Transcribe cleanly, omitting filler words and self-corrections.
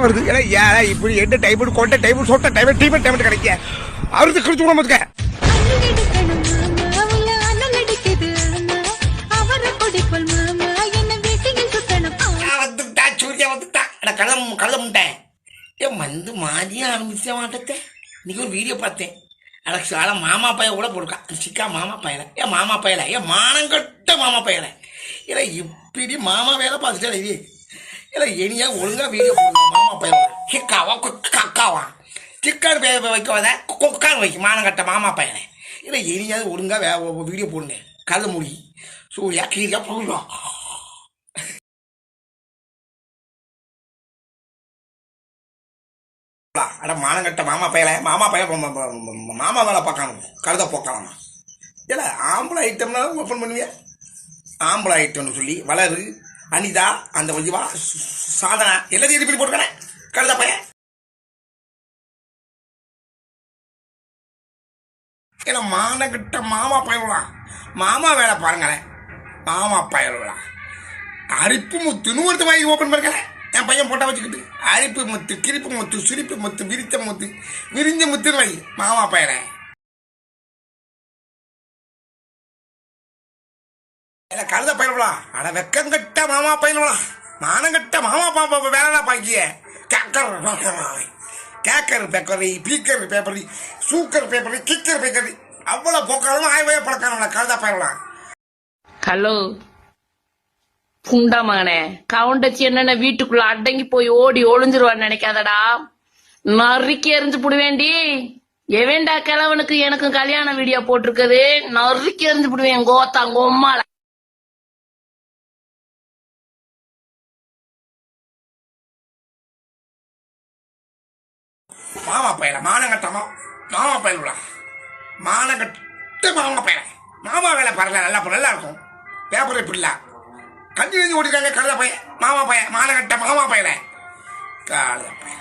வருது. ஏன்னா ஏன் இப்படி என்ன டைம் கொண்ட டைம் சொட்ட டைம் டீம் டைம் கிடைக்க அவருக்கு கிழிச்சு விட மாட்டேங்க. வந்துட்டா சூரிய வந்துட்டா கழுத முட்டேன். ஏன் வந்து மாதிரியே ஆரம்பிச்ச மாட்டேன். இன்னைக்கு ஒரு வீடியோ பார்த்தேன். அட மாமா பையன் கூட போட்டிருக்கான். சிக்கா மாமா பையல. ஏன் மாமா பையல ஏன் மானங்கட்ட மாமா பையல. ஏன்னா இப்படி மாமா வேலை பார்த்துட்டே இது. ஏன்னா இனியா ஒழுங்கா வீடியோ போடுங்க. மாமா பையன் சிக்காவா கக்காவா சிக்கான்னு வைக்காத கொக்கான்னு வைக்க மானங்கட்ட மாமா பையனை. ஏன்னா இனியாவது ஒழுங்கா வீடியோ போடுங்க. கதை மூடி சூர்யா கீழே போடுவோம். அட மானங்கட்ட மாமா பையல மாமா வேலை பார்க்கணும். கழுத போக்கலாம். இல்லை ஆம்பளை ஐட்டம்னா ஓப்பன் பண்ணுவியா? ஆம்பளை ஐட்டம்னு சொல்லி வளரு அனிதா அந்த வா சாதனா எல்லாத்தையும் இது பண்ணி போட்டுக்கிறேன். கழுத பையன் ஏன்னா மானங்கிட்ட மாமா பயலாம். மாமா வேலை பாருங்களேன். மாமா பயலாம் அரிப்பு முத்துன்னு ஒருத்த வாங்கி ஓப்பன் பண்ணுங்களேன். என் பையன் போட்டா வச்சுக்கிட்டு அரிப்பு முத்து கிரிப்பு முத்து சுரிப்பு முத்து விரித்த முத்து விரிஞ்ச முத்துன்னு வை மாமா பையனை. கழுத பயிரலாம். அட வெக்கங்கட்ட மாமா பயிரலாம். மானங்கட்ட மாமா பாப்பா வேலை பாக்கிய கேக்கர் பேப்பரி பீக்கர் பேப்பரி சூக்கர் பேப்பரி கிக்கர் பேப்பரி அவ்வளவு போக்காலும் ஆய்வைய பழக்கான கழுத பயிரலாம். ஹலோ புண்டா மகனே, கவுண்டச்சி என்னென்ன வீட்டுக்குள்ள அடங்கி போய் ஓடி ஒளிஞ்சிருவான்னு நினைக்காதடா. நறுக்கி எரிஞ்சு புடுவேண்டி. எவேண்டா கிழவனுக்கு எனக்கும் கல்யாண வீடியோ போட்டிருக்குது. நறுக்கி எரிஞ்சு புடுவேன் கோத்தாங்க உம்மால. மாமா பையல மானங்கட்டமா மாமா பயிலா மானங்கட்ட மாமா பையல மாமா வேலை பாருங்க. நல்லா இருக்கும். பேப்பர் இப்படில கஞ்சி நெஞ்சு ஓடிக்காங்க. கழுத பையன் மாமா பையன் மானங்கட்ட மாமா பையல கழுத பையன்.